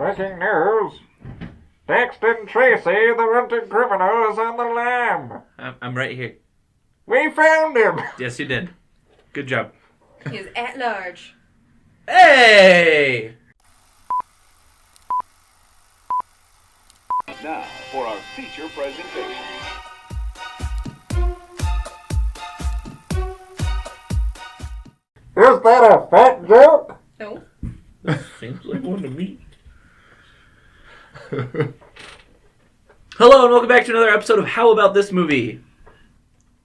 Breaking news. Dexter and Tracy, the wanted criminal, is on the lam. I'm right here. We found him. Yes, you did. Good job. He is at large. Hey! Now for our feature presentation. Is that a fat joke? No. Seems like one to me. Hello and welcome back to another episode of How About This Movie?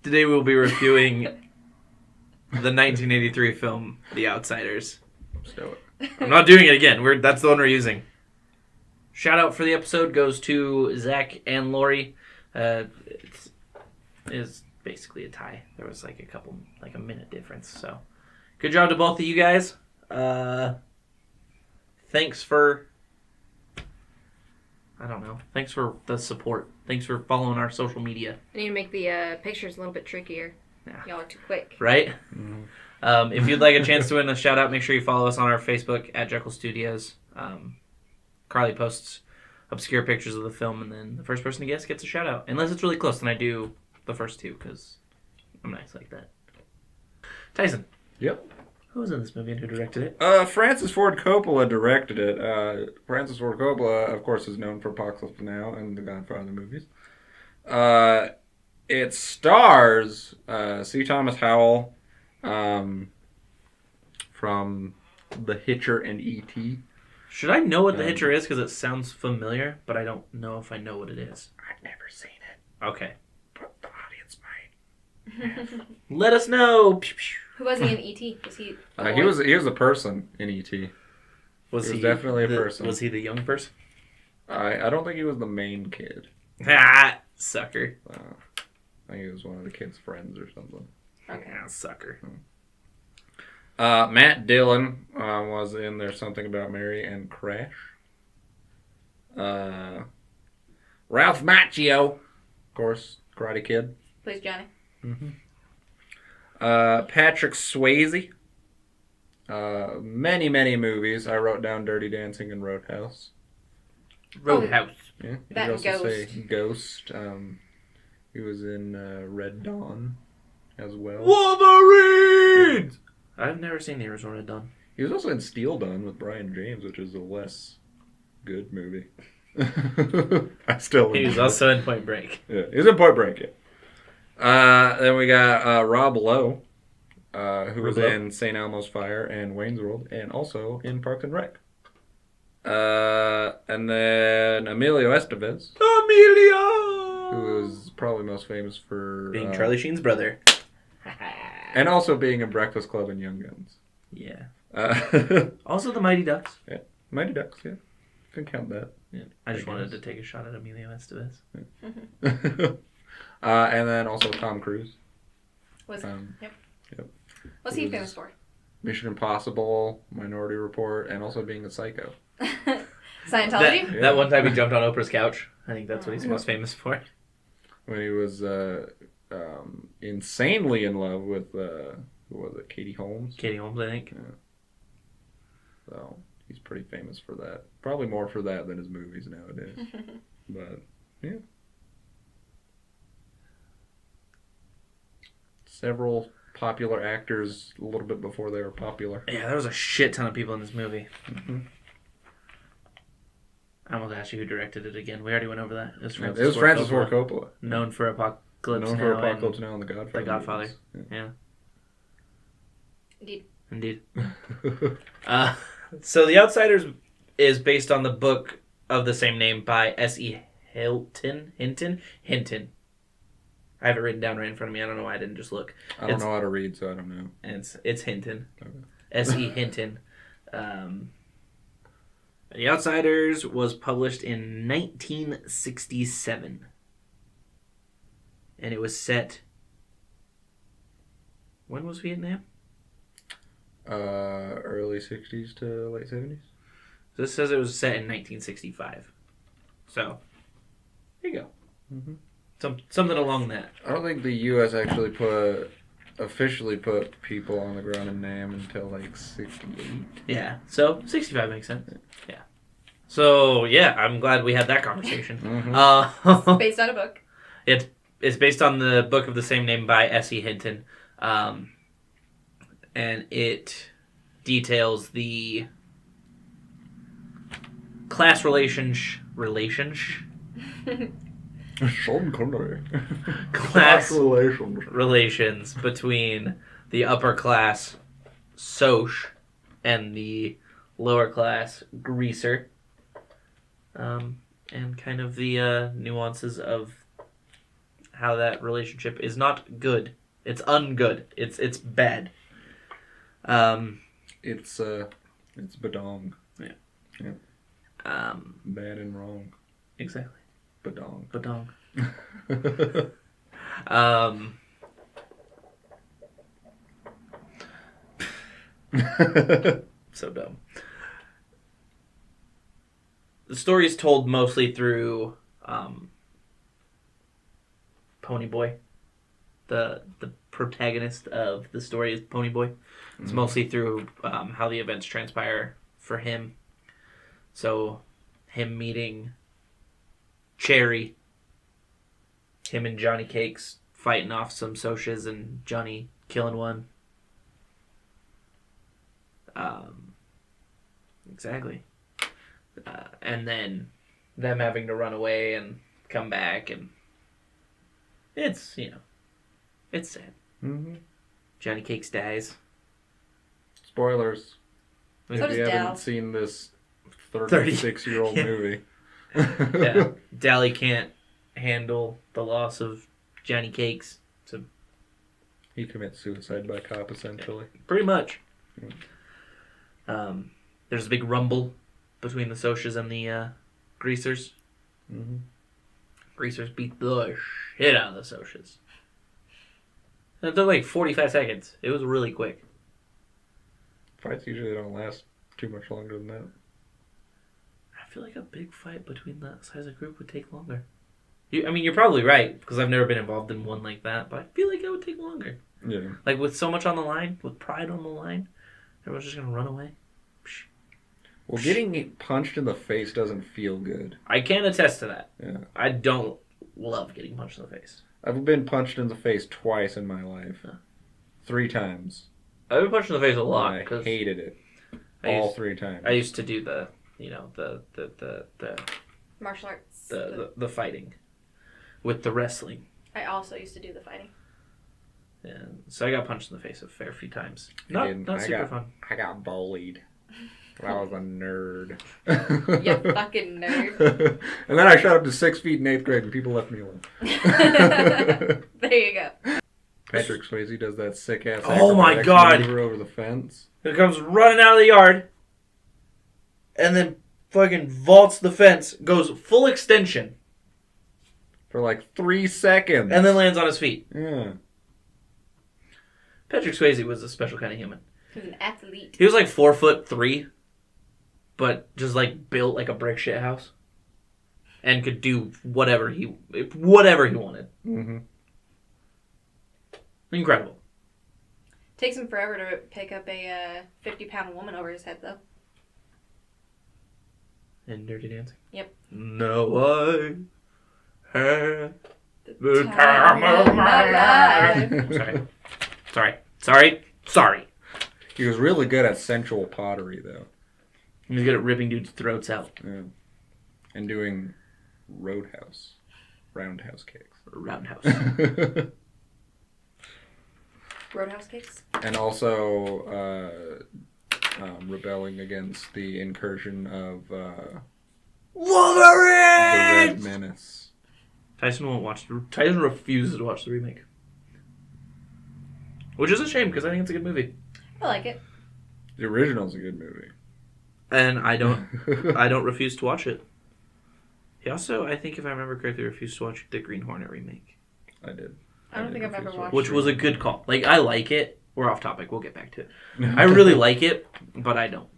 Today we'll be reviewing the 1983 film, The Outsiders. So, I'm not doing it again. That's the one we're using. Shout out for the episode goes to Zach and Lori. It's basically a tie. There was like a minute difference. So, good job to both of you guys. Thanks for the support. Thanks for following our social media. I need to make the pictures a little bit trickier. Yeah. Y'all are too quick. Right? Mm-hmm. If you'd like a chance to win a shout out, make sure you follow us on our Facebook at Jecll Studios. Carly posts obscure pictures of the film, and then the first person to guess gets a shout out. Unless it's really close, then I do the first two, because I'm nice like that. Tyson. Yep. Who was in this movie and who directed it? Francis Ford Coppola directed it. Francis Ford Coppola, of course, is known for Apocalypse Now and the Godfather movies. It stars C. Thomas Howell from The Hitcher and E.T. Should I know what The Hitcher is? Because it sounds familiar, but I don't know if I know what it is. I've never seen it. Okay. But the audience might. Let us know. Pew, pew. Who was he in E.T.? Was he? He was a person in E.T. Was he definitely a person. Was he the young person? I don't think he was the main kid. Ah, sucker. I think he was one of the kid's friends or something. Okay. Ah, sucker. Matt Dillon was in There's Something About Mary and Crash. Ralph Macchio, of course, Karate Kid. Plays Johnny. Mm-hmm. Patrick Swayze. Many movies. I wrote down Dirty Dancing and Roadhouse. Roadhouse. Yeah. That you could also Ghost. say Ghost. He was in Red Dawn as well. Wolverine! Yeah. I've never seen the original Red Dawn. He was also in Steel Dawn with Brian James, which is a less good movie. He was also in Point Break. Yeah, he was in Point Break, yeah. Then we got Rob Lowe, who was in St. Elmo's Fire and Wayne's World, and also in Parks and Rec. And then Emilio Estevez. Who is probably most famous for being Charlie Sheen's brother. And also being in Breakfast Club and Young Guns. Yeah. Also the Mighty Ducks. Yeah. Mighty Ducks, yeah. Can count that. Yeah. I just wanted to take a shot at Emilio Estevez. Yeah. And then also Tom Cruise. Was he? Yep. Yep. What's he famous for? Mission Impossible, Minority Report, and also being a psycho. Scientology? That one time he jumped on Oprah's couch. I think that's what he's most famous for. When he was insanely in love with, who was it, Katie Holmes? Katie Holmes, I think. Yeah. So, he's pretty famous for that. Probably more for that than his movies nowadays. But, yeah. Several popular actors a little bit before they were popular. Yeah, there was a shit ton of people in this movie. Mm-hmm. I almost asked you who directed it again. We already went over that. It was Francis Ford Coppola. Known for Apocalypse Known Now. for Apocalypse Now and The Godfather. The Godfather. Yeah. Indeed. So The Outsiders is based on the book of the same name by S.E. Hinton. I have it written down right in front of me. I don't know why I didn't just look. I don't know how to read, so I don't know. It's Hinton. Okay. S.E. Hinton. The Outsiders was published in 1967. And it was set... When was Vietnam? Early 60s to late 70s. This says it was set in 1965. So, there you go. Mm-hmm. Something along that. I don't think the U.S. actually officially put people on the ground in Nam until like 68. Yeah, so 65 makes sense. Yeah. So yeah, I'm glad we had that conversation. Based on a book. It's based on the book of the same name by S.E. Hinton, and it details the class relations Sean Connery. class relations. relations between the upper class Soch and the lower class Greaser, and kind of the nuances of how that relationship is not good. It's ungood. It's bad. It's badong. Yeah. Bad and wrong. Exactly. Badong. Badong. So dumb. The story is told mostly through Ponyboy. The protagonist of the story is Ponyboy. It's mostly through how the events transpire for him. So, him meeting Cherry, him and Johnny Cakes fighting off some Soches and Johnny killing one. Exactly. And then them having to run away and come back, and it's, it's sad. Mm-hmm. Johnny Cakes dies. Spoilers. So If does you haven't Dal. seen this 36-year-old Yeah. movie. Yeah. Dally can't handle the loss of Johnny Cakes. So He commits suicide by cop, essentially. pretty much. There's a big rumble between the Soches and the Greasers. Mm-hmm. Greasers beat the shit out of the Soches. It took like 45 seconds. It was really quick. Fights usually don't last too much longer than that. I feel like a big fight between that size of group would take longer. You're probably right, because I've never been involved in one like that, but I feel like it would take longer. Yeah. Like, with so much on the line, with pride on the line, everyone's just going to run away. Well, getting punched in the face doesn't feel good. I can attest to that. Yeah. I don't love getting punched in the face. I've been punched in the face twice in my life. Huh. 3 times. I've been punched in the face a lot. I 'cause hated it. I All used- 3 times. I used to do the Martial arts. the fighting with the wrestling. I also used to do the fighting. And so I got punched in the face a fair few times. I Not didn't. super fun. I got bullied. I was a nerd. You fucking nerd. And then I shot up to 6 feet in 8th grade and people left me alone. There you go. Patrick Swayze does that sick ass Oh my God. maneuver over the fence. It comes running out of the yard, and then fucking vaults the fence, goes full extension, For like 3 seconds. and then lands on his feet. Yeah. Patrick Swayze was a special kind of human. He's an athlete. He was like 4'3", but just like built like a brick shit house, and could do whatever he wanted. Mm-hmm. Incredible. Takes him forever to pick up a 50-pound woman over his head, though. In Dirty Dancing. Yep. No, I had The time of my life. Sorry. He was really good at sensual pottery, though. He was good at ripping dudes' throats out. Yeah. And doing roundhouse kicks. Roundhouse. Roadhouse cakes. And also rebelling against the incursion of the Wolverine! Red Menace. Tyson refuses to watch the remake. Which is a shame, because I think it's a good movie. I like it. The original's a good movie. And I don't refuse to watch it. He also, I think if I remember correctly, refused to watch the Green Hornet remake. I did. I don't think I've ever watched Which was a good call. Like, I like it. We're off topic. We'll get back to it. I really like it, but I don't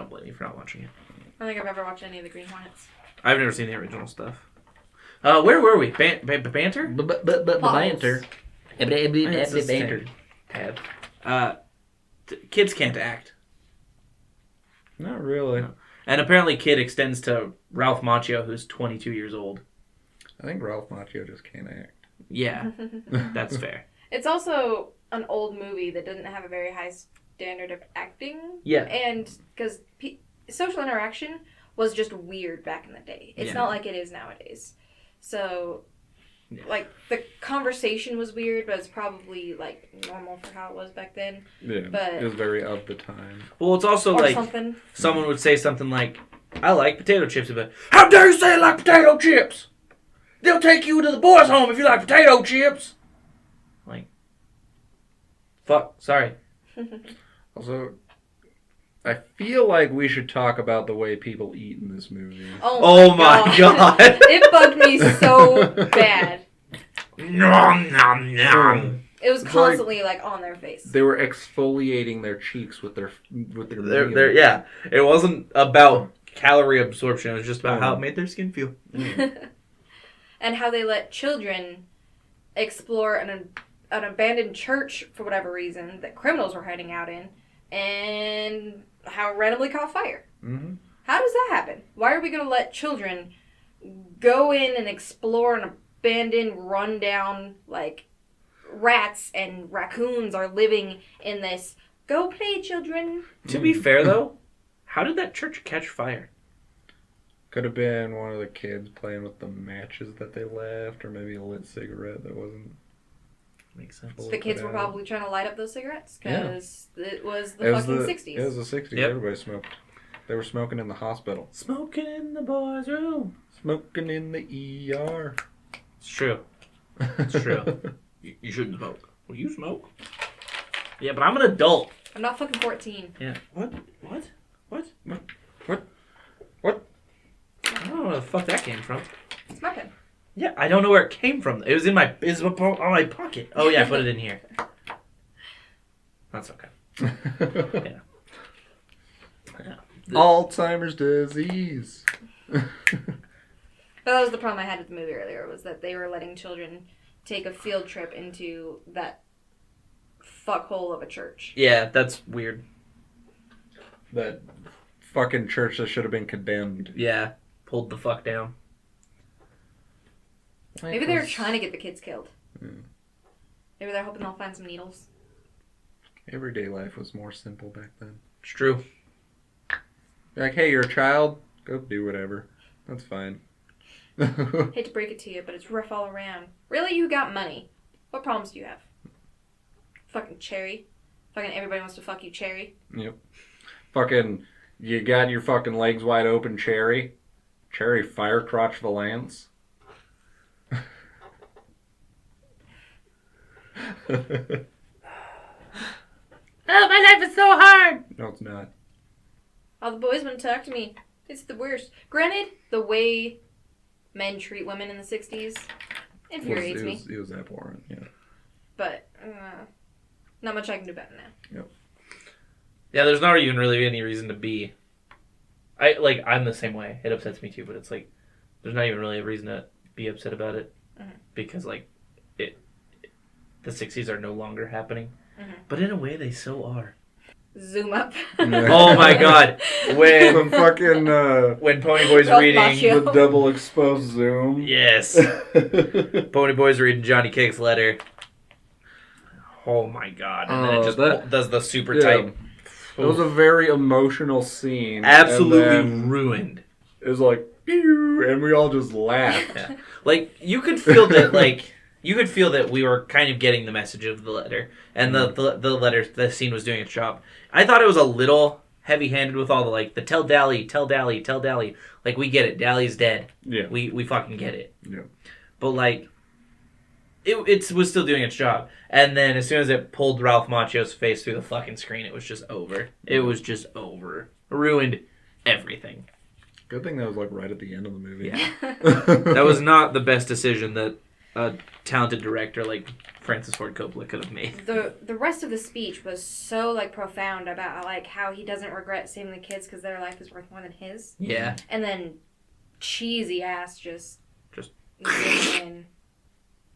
blame you for not watching it. I don't think I've ever watched any of the Green Hornets. I've never seen the original stuff. Where were we? Banter? Banter. It's this thing. Tab. Kids can't act. Not really. No. And apparently kid extends to Ralph Macchio, who's 22 years old. I think Ralph Macchio just can't act. Yeah, that's fair. It's also an old movie that doesn't have a very high standard of acting. Yeah. And because social interaction was just weird back in the day. It's not like it is nowadays. So, like, the conversation was weird, but it's probably, like, normal for how it was back then. Yeah, but it was very of the time. Well, it's also or like something. someone would say something like, I like potato chips, but how dare you say I like potato chips? They'll take you to the boys' home if you like potato chips. Like, fuck, sorry. Also, I feel like we should talk about the way people eat in this movie. Oh my god. It bugged me so bad. Nom, nom, nom. It was constantly, like, on their face. They were exfoliating their cheeks with their They're, yeah, it wasn't about calorie absorption. It was just about how it made their skin feel. And how they let children explore an abandoned church for whatever reason that criminals were hiding out in, and how it randomly caught fire. Mm-hmm. How does that happen? Why are we going to let children go in and explore an abandoned, rundown, like, rats and raccoons are living in this? Go play, children. To be fair, though, how did that church catch fire? Could have been one of the kids playing with the matches that they left, or maybe a lit cigarette that wasn't. Makes sense. The kids were probably trying to light up those cigarettes because it was the It fucking was 60s. It was the 60s. Yep. Everybody smoked. They were smoking in the hospital. Smoking in the boys' room. Smoking in the ER. It's true. It's true. You shouldn't smoke. Will you smoke? Yeah, but I'm an adult. I'm not fucking 14. Yeah. What? What? What? What? What? I don't know where the fuck that came from. It's my pen. Yeah, I don't know where it came from. It was in my on my pocket. Oh yeah, I put it in here. That's okay. Yeah. Alzheimer's disease. But that was the problem I had with the movie earlier, was that they were letting children take a field trip into that fuckhole of a church. Yeah, that's weird. That fucking church that should have been condemned. Yeah, pulled the fuck down. Maybe they were trying to get the kids killed. Yeah. Maybe they're hoping they'll find some needles. Everyday life was more simple back then. It's true. You're like, hey, you're a child. Go do whatever. That's fine. Hate to break it to you, but it's rough all around. Really? You got money. What problems do you have? Fucking Cherry. Fucking everybody wants to fuck you, Cherry. Yep. Fucking, you got your fucking legs wide open, Cherry. Cherry fire crotch Valance. Oh, my life is so hard. No, it's not. All the boys want to talk to me. It's the worst. Granted, the way men treat women in the 60s infuriates me. It was abhorrent, yeah. But, not much I can do about it now. Yep. Yeah, there's not even really any reason to be. I'm the same way. It upsets me too, but it's like, there's not even really a reason to be upset about it. Mm-hmm. Because, like, the 60s are no longer happening. Mm-hmm. But in a way, they so are. Zoom up. Oh my god. When fucking, when Ponyboy's Ralph reading... Macchio. the double exposed zoom. Yes. Ponyboy's reading Johnny Cake's letter. Oh my god. And then it just does the super tight... It was a very emotional scene. Absolutely ruined. It was like, pew, and we all just laughed. Yeah. Like, you could feel that, we were kind of getting the message of the letter. And the scene was doing its job. I thought it was a little heavy-handed with all the tell Dally. Like, we get it. Dally's dead. Yeah. We fucking get it. Yeah. But, it was still doing its job. And then as soon as it pulled Ralph Macchio's face through the fucking screen, it was just over. It was just over. Ruined everything. Good thing that was right at the end of the movie. Yeah. That was not the best decision that a talented director like Francis Ford Coppola could have made. The rest of the speech was so profound about how he doesn't regret saving the kids because their life is worth more than his. Yeah. And then cheesy ass just in.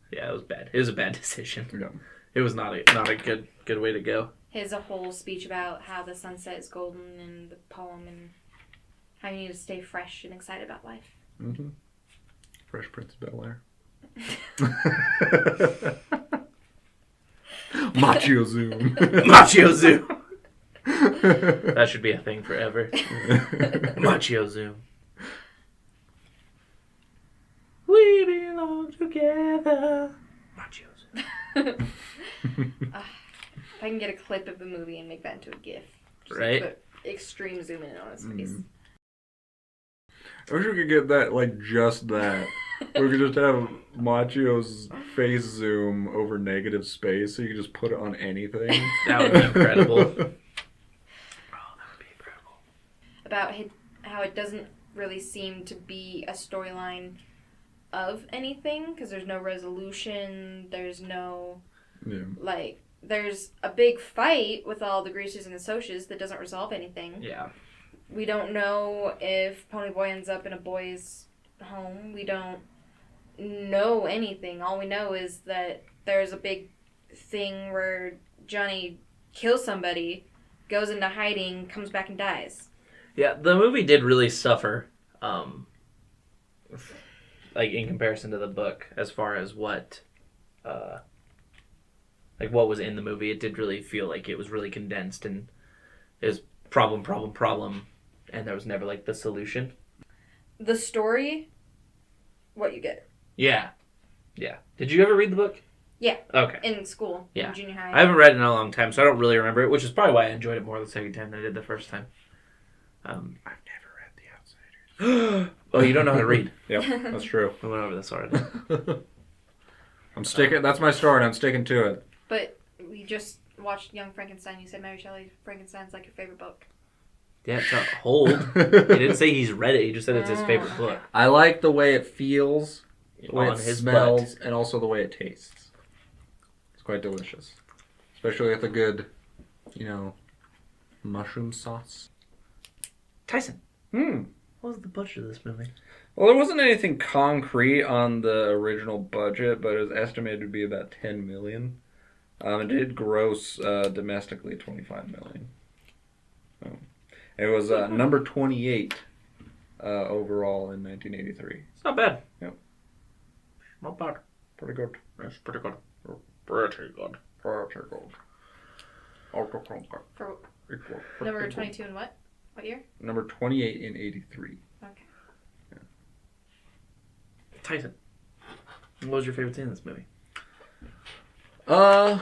Yeah, it was bad. It was a bad decision. Yeah. It was not a good way to go. His whole speech about how the sunset is golden and the poem, and how you need to stay fresh and excited about life. Mm-hmm. Fresh Prince of Bel-Air. Macchio Zoom. Macchio Zoom. That should be a thing forever. Macchio Zoom. We belong together. Macchio Zoom. If I can get a clip of the movie and make that into a GIF. Just Right? Put extreme zoom in on his face. I wish we could get that, like, just that. We could just have Macchio's face zoom over negative space, so you could just put it on anything. That would be incredible. About how it doesn't really seem to be a storyline of anything, because there's no resolution, there's no, like, there's a big fight with all the greasers and the socias that doesn't resolve anything. Yeah. We don't know if Ponyboy ends up in a boy's home. We don't know anything. All we know is that there's a big thing where Johnny kills somebody, goes into hiding, comes back and dies. Yeah, the movie did really suffer, like, in comparison to the book, as far as what was in the movie. It did really feel like it was really condensed, and it was problem, and there was never, like, the solution. The story, what you get. Yeah. Yeah. Did you ever read the book? Yeah. Okay. In school. Yeah. In junior high. I haven't read it in a long time, so I don't really remember it, which is probably why I enjoyed it more the second time than I did the first time. I've never read The Outsiders. Oh, you don't know how to read? Yep, that's true. We went over this already. That's my story, and I'm sticking to it. But we just watched Young Frankenstein. You said Mary Shelley's Frankenstein's like your favorite book. Yeah, it's a hold. He didn't say he's read it. He just said it's his favorite book. I like the way it feels, the way On it his smells, butt. and also the way it tastes. It's quite delicious. Especially with a good, mushroom sauce. Tyson. Hmm. What was the budget of this movie? Well, there wasn't anything concrete on the original budget, but it was estimated to be about $10 million. It did gross domestically $25 million. It was number 28 overall in 1983. It's not bad. Yep. Not bad. Pretty good. It's pretty good. Pretty good. Pretty good. For number 22 in what? What year? Number 28 in 83. Okay. Yeah. Tyson. What was your favorite scene in this movie? I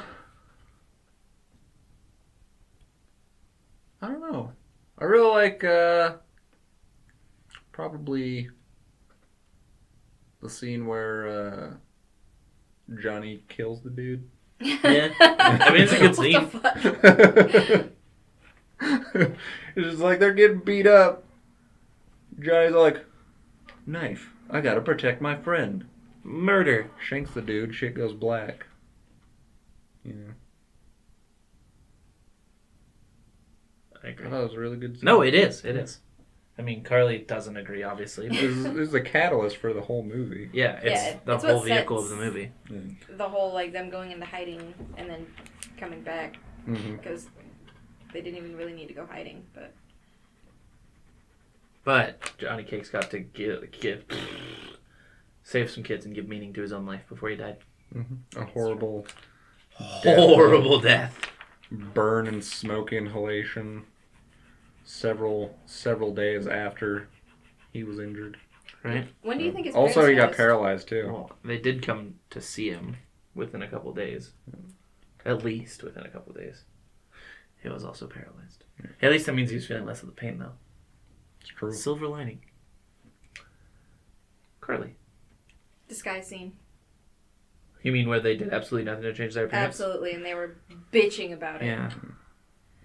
don't know. I really like probably the scene where Johnny kills the dude. Yeah. I mean, it's a good scene. What the fuck? It's just like they're getting beat up. Johnny's like, knife. I gotta protect my friend. Murder. Shanks the dude. Shit goes black. Yeah. I agree. I thought it was a really good scene. No, it is. It is. I mean, Carly doesn't agree, obviously. This is the catalyst for the whole movie. Yeah, it's the it's whole what vehicle sets- of the movie. The whole, like, them going into hiding and then coming back. Mm-hmm. Because they didn't even really need to go hiding, but... But Johnny Cakes got to save some kids and give meaning to his own life before he died. Mm-hmm. A horrible Horrible death. burn and smoke inhalation several days after he was injured. Right? When do you think his Also, parents he got noticed? paralyzed too. Well, they did come to see him within a couple days. At least within a couple days. He was also paralyzed. At least that means he was feeling less of the pain, though. It's true. Silver lining. Carly. Disguise scene. You mean where they did absolutely nothing to change their appearance? Absolutely, and they were bitching about it. Yeah.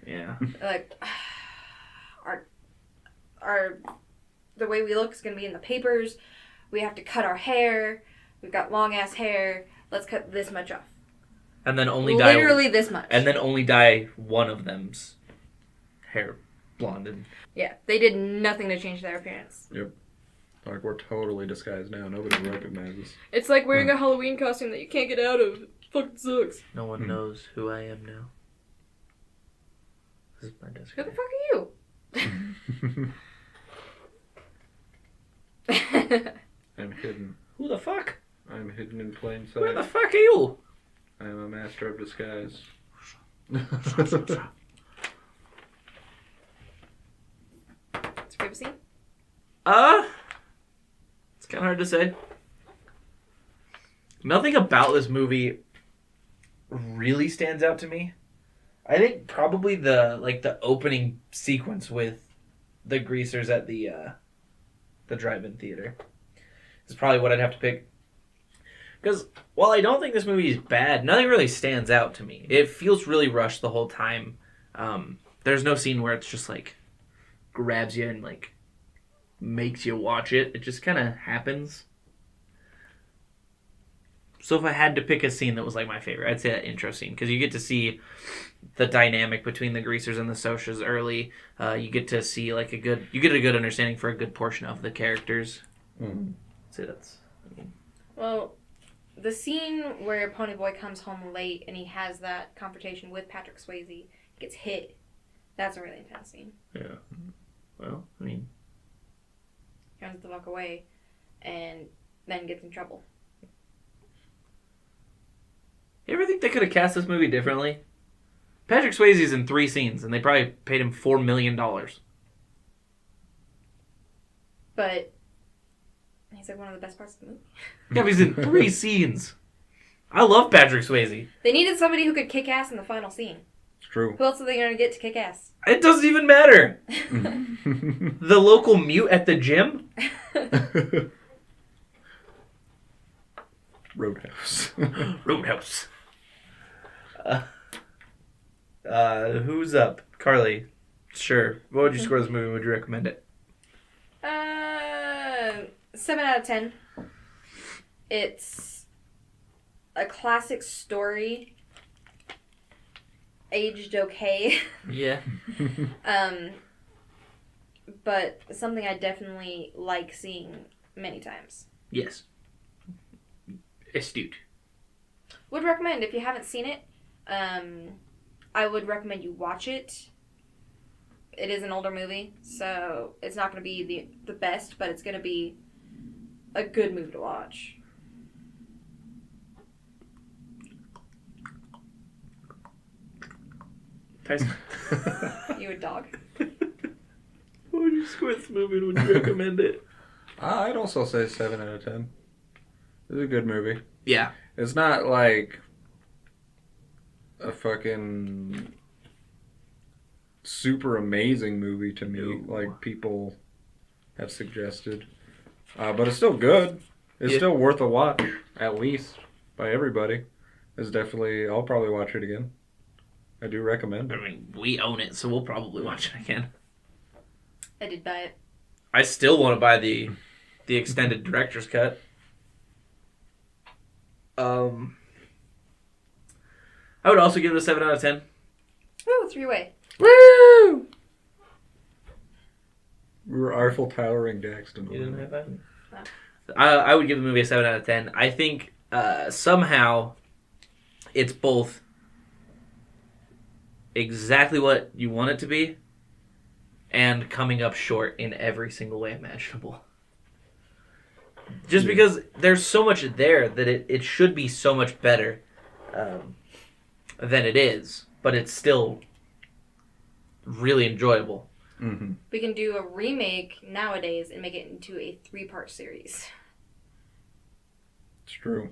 Yeah. Like, our the way we look is going to be in the papers. We have to cut our hair. We've got long ass hair. Let's cut this much off. And then only dye. Literally this much. And then only dye one of them's hair blonde. And Yeah, they did nothing to change their appearance. Yep. Like, we're totally disguised now. Nobody recognizes. It's like wearing a Halloween costume that you can't get out of. It fucking sucks. no one knows who I am now. This is my desk. Who the fuck are you? I'm hidden. Who the fuck? I'm hidden in plain Where the sight. fuck are you? I'm a master of disguise. What's your favorite scene? It's kind of hard to say. Nothing about this movie really stands out to me. I think probably the opening sequence with the greasers at the drive-in theater is probably what I'd have to pick. Because while I don't think this movie is bad, nothing really stands out to me. It feels really rushed the whole time. There's no scene where it's just like grabs you and like makes you watch it. It just kind of happens. So if I had to pick a scene that was like my favorite, I'd say that intro scene, because you get to see the dynamic between the greasers and the Socs early. You get to see like a good understanding for a good portion of the characters. Mm. So that's. Well, the scene where Ponyboy comes home late and he has that confrontation with Patrick Swayze, gets hit. That's a really intense scene. Yeah. Well, I mean, He runs to walk away, and then gets in trouble. you ever think they could have cast this movie differently? Patrick Swayze's in 3 scenes, and they probably paid him $4 million. But he's like one of the best parts of the movie. Yeah, but he's in 3 scenes. I love Patrick Swayze. They needed somebody who could kick ass in the final scene. It's true. Who else are they going to get to kick ass? It doesn't even matter. The local mute at the gym? Roadhouse. Roadhouse. Who's up? Carly. Sure. What would you score this movie? Would you recommend it? 7 out of 10. It's a classic story. Aged okay. Yeah. But something I definitely like seeing many times. Yes. Astute. Would recommend if you haven't seen it. I would recommend you watch it. It is an older movie, so it's not going to be the best, but it's going to be a good movie to watch. Tyson. You a dog? What would you score this movie and would you recommend it? I'd also say 7 out of 10. It's a good movie. Yeah. It's not like a fucking super amazing movie to me, No. like people have suggested. But it's still good. It's Yeah. still worth a watch, at least, by everybody. It's definitely, I'll probably watch it again. I do recommend I it. mean, we own it, so we'll probably watch it again. I did buy it. I still want to buy the extended director's cut. I would also give it a 7 out of 10. Woo, 3-way. Woo! We were Eiffel Towering Daxton. You didn't have that? I would give the movie a 7 out of 10. I think somehow it's both exactly what you want it to be and coming up short in every single way imaginable. Just because there's so much there that it should be so much better than it is, but it's still really enjoyable. Mm-hmm. We can do a remake nowadays and make it into a 3-part series. It's true.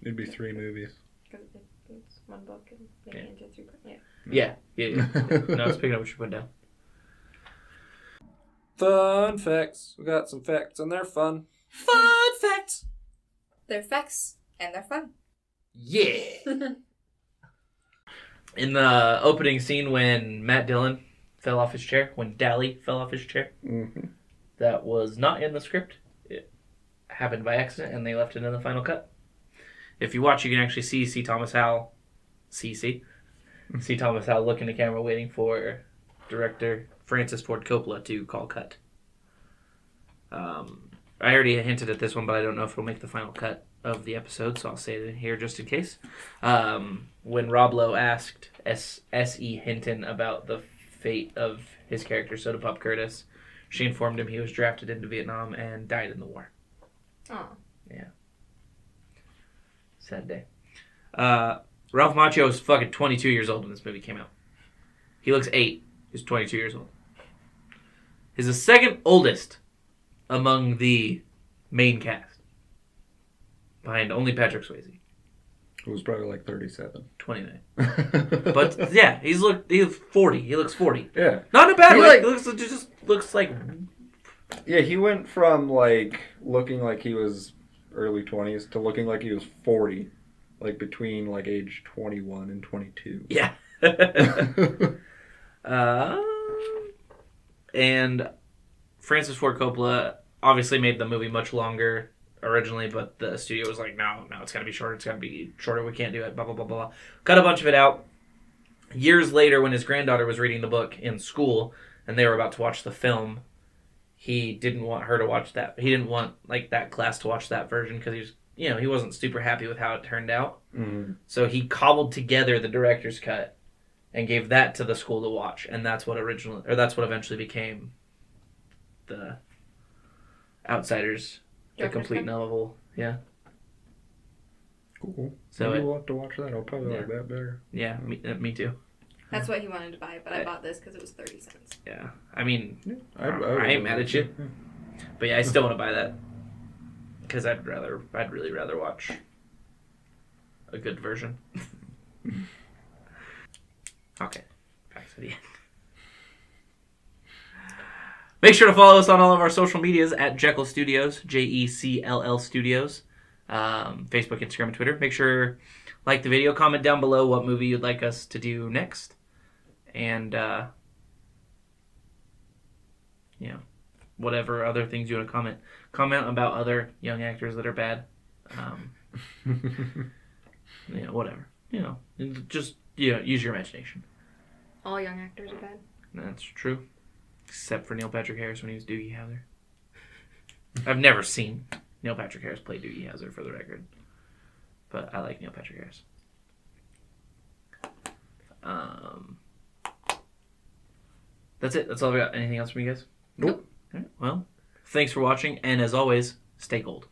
It'd be 3 movies. Because it's one book and make it into a 3-part. Yeah. No, I was picking up what you put down. Fun facts. We got some facts and they're fun. Fun facts! They're facts and they're fun. Yeah! In the opening scene when Matt Dillon fell off his chair, when Dally fell off his chair, Mm-hmm. that was not in the script. It happened by accident and they left it in the final cut. If you watch, you can actually see C. Thomas Howell look in the camera waiting for director Francis Ford Coppola to call cut. I already hinted at this one, but I don't know if it'll make the final cut of the episode, so I'll say it in here just in case. When Rob Lowe asked S.E. Hinton about the fate of his character, Soda Pop Curtis, She informed him he was drafted into Vietnam and died in the war. Oh. Yeah. Sad day. Ralph Macchio was fucking 22 years old when this movie came out. He looks 8. He's 22 years old. He's the second oldest among the main cast. Behind only Patrick Swayze. It was probably like 37. 29. But yeah, he's 40. He looks 40. Yeah. Not in a bad He way. like- He just looks like... Yeah, he went from like looking like he was early 20s to looking like he was 40. Like between like age 21 and 22. Yeah. And Francis Ford Coppola obviously made the movie much longer originally, but the studio was like, no, it's got to be shorter. It's got to be shorter. We can't do it. Blah, blah, blah, blah. Cut a bunch of it out. Years later, when his granddaughter was reading the book in school and they were about to watch the film, he didn't want her to watch that. He didn't want like that class to watch that version because he was, he wasn't super happy with how it turned out. Mm-hmm. So he cobbled together the director's cut and gave that to the school to watch, and that's what eventually became the Outsiders, the Joker's complete cut? novel. Yeah. Cool. So Maybe we'll have to watch that. I'll probably Yeah. like that better. Yeah, me too. That's what he wanted to buy, but I bought this because it was 30 cents. Yeah. I mean, I ain't mad at you. But yeah, I still want to buy that. Because I'd really rather watch a good version. Okay. Back to the end. Make sure to follow us on all of our social medias at Jecll Studios, Jecll Studios. Facebook, Instagram, and Twitter. Make sure like the video, comment down below what movie you'd like us to do next. And, whatever other things you want to comment. Comment about other young actors that are bad. Whatever. Just use your imagination. All young actors are bad. That's true. Except for Neil Patrick Harris when he was Doogie Howser. I've never seen Neil Patrick Harris play Doogie Howser, for the record. But I like Neil Patrick Harris. That's it. That's all I got. Anything else from you guys? Nope. All right. Well, thanks for watching, and as always, stay gold.